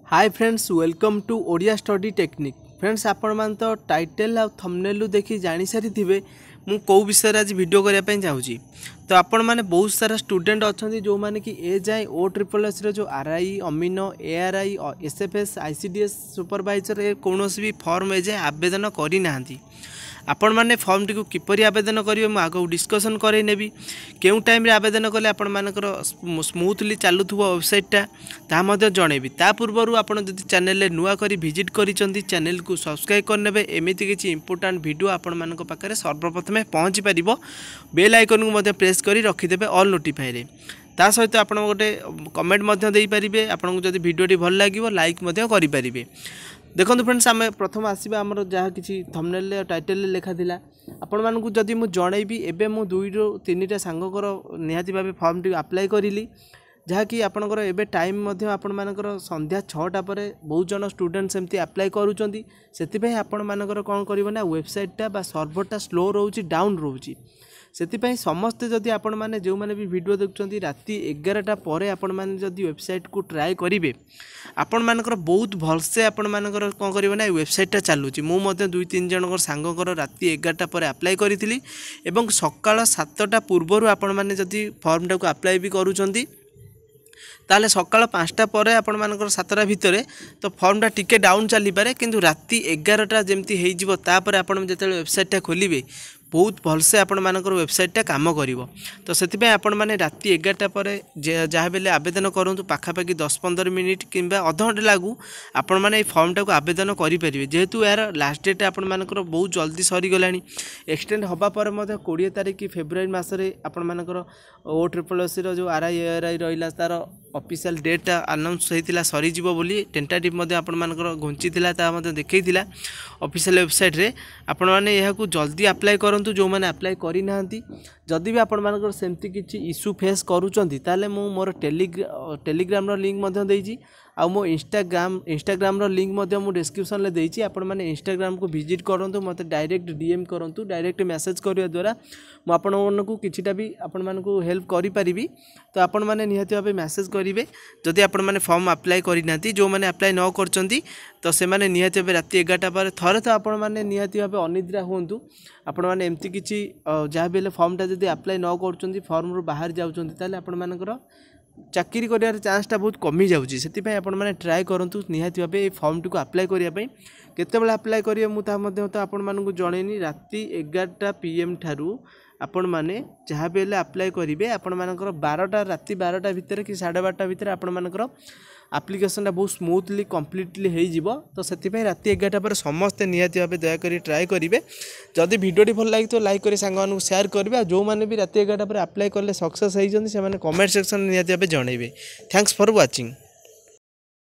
Hi friends welcome to Odia study technique. Friends आपण मान तो टाइटल आ थंबनेल देखि जानि सारी थिबे मु को विषय आज वीडियो करिया पई चाहूची। तो आपण माने बहुत सारा स्टूडेंट अछंती जो माने कि ए जाय ओ ट्रिपल एस रे जो आरआई अमीनो एआरआई एसएफएस आईसीडीएस सुपरवाइजर ए कोनोसी भी फॉर्म ए जाय आवेदन करि नाहंती। आपण माने फॉर्म टी को किपरि आवेदन करिवे मु आगो डिस्कशन करे नेबी केउ टाइम रे आवेदन कले आपण मानकर स्मूथली चालुथुवा वेबसाइट ता मध्य जणेबी। ता पूर्वरु आपण जदि चैनल रे नुआ करी विजिट करिसंती चैनल को सब्सक्राइब करनेबे। एमिति किछि इंपोर्टेंट वीडियो आपण मानक पाखरे सर्वप्रथमे पहुंची परिबो। बेल आइकन को मध्य प्रेस करी रखि देबे ऑल नोटिफाई रे। ता सहित आपण गोटे कमेंट मध्य देई परिबे। आपण को जदि वीडियोटी भल लागिवो लाइक मध्य करि परिबे। देखो फ्रेंड्स आम प्रथम आसवा आमर जहाँ किसी थंबनेल टाइटल लिखा था आपण मानक जदि मु जनइबी एबे मु 2 ରୁ 3टा सांगकर निहाती भाव फॉर्म टी अप्लाई करी जहाँकि आपणकर एबे टाइम मध्य आपण मानकर संध्या 6टा पर बहुत जन स्टूडेंट सेमती अप्लाई करूचंती। सेतिपई आपण मानकर कोन करिवो ना वेबसाइटटा बा सर्वरटा स्लो रोची डाउन रोची। सेतिपई समस्ते जदि आपण माने जो माने भी वीडियो देखुचंती राति 11टा पर आपण माने जदि वेबसाइट को ट्राई करिवे आपण मानकर बहुत भलसे आपण मानकर कोन करिवो ना वेबसाइटटा चालुची। मु मध्य 2-3 जनकर सांगकर राति 11टा पर अप्लाई करिथिली एवं सकाळ 7टा पूर्वरु आपण माने जदि फॉर्मटा को अप्लाई भी करूचंती ताले सकाळ 5टा पर आपण मानकर 7टा भितरे तो फॉर्मटा टिके डाउन चली पारे किंतु राति 11टा जेमती हेई जिवो तापर आपण जेतेले वेबसाइटटा खोलिबे बहुत भलसे आपण मानकर वेबसाइटटा काम करिवो। तो सेतिपई आपण माने राति 11टा पर जहाँ बेले आवेदन करंतु पाखापाखि 10-15 मिनिट किंबा आधा घंटा लागू आपण माने फॉर्मटा को आवेदन करि परिबे। जेहेतु यार लास्ट डेट आपण मानकर बहुत जल्दी सरी गलानी एक्सटेंड हबा पर मधे 20 तारिख फेब्रुआरी मासरे आपण मानकर ओ ट्रिपल एस रो जो आरआई एआरआई रहिला तार ऑफिशियल डेट अनाउंस होइतिला सरी जिवो बोली टेंटेटिव मधे आपण मानकर घुंचीतिला ता मधे देखैतिला ऑफिशियल वेबसाइट रे। आपण माने यहा को जल्दी अप्लाई करंतु जो माने अप्लाई करि नाहंती। जदि भी आपण मानकर सेमती किछि इशू फेस करूचंती ताले मु मोर टेलीग्राम रो लिंक मधे देइछि आ मो इंस्टाग्राम रो लिंक मधे मु डिस्क्रिप्शन ले देइछि। आपण माने इंस्टाग्राम को विजिट करंतु मते डायरेक्ट डीएम करंतु डायरेक्ट मैसेज करिया द्वारा मु आपण मानकू किछिटा भी आपण मानकू हेल्प करि परिबी। तो आपण माने निहाती भाबे मैसेज करिवे जदि आपण माने फॉर्म अप्लाई करि नांती जो माने अप्लाई न करचंती तो से माने निहाती भाबे राति 11टा पर थरे तो आपण माने निहाती भाबे अनिद्रा होंतु। आपण माने एमती किछि जहाँ बेले फॉर्मटा जदि अप्लाई न करचंती फॉर्म रो बाहर जाउचंती ताले आपण मानकर चाकरी करियार चांसटा बहुत कमी जाउची। सेति पय आपण माने ट्राई करंतु निहाती भाबे ए फॉर्म टी को अप्लाई करिया पय केते बेला अप्लाई करिया मु ता मध्ये तो आपण मानकू जणेनी राति 11टा पीएम ठारू आपण माने जहाँ बेले अप्लाई करिवे आपण मानकर 12टा राति 12टा भितर कि 12:30 भितर आपण मानकर एप्लिकेशन बहुत स्मूथली कंप्लीटली हो जिवो। तो सेति राति 11टा पर समस्ते निहाती भाबे दया करी ट्राई करिवे। जदि वीडियोटी भल लागी तो लाइक करी सांगमानकू शेयर करिवे। जो माने भी राति 11टा पर अप्लाई करले सक्सेस होइजंती से माने कमेंट सेक्शन निहाती भाबे जणैबे। Thanks for watching.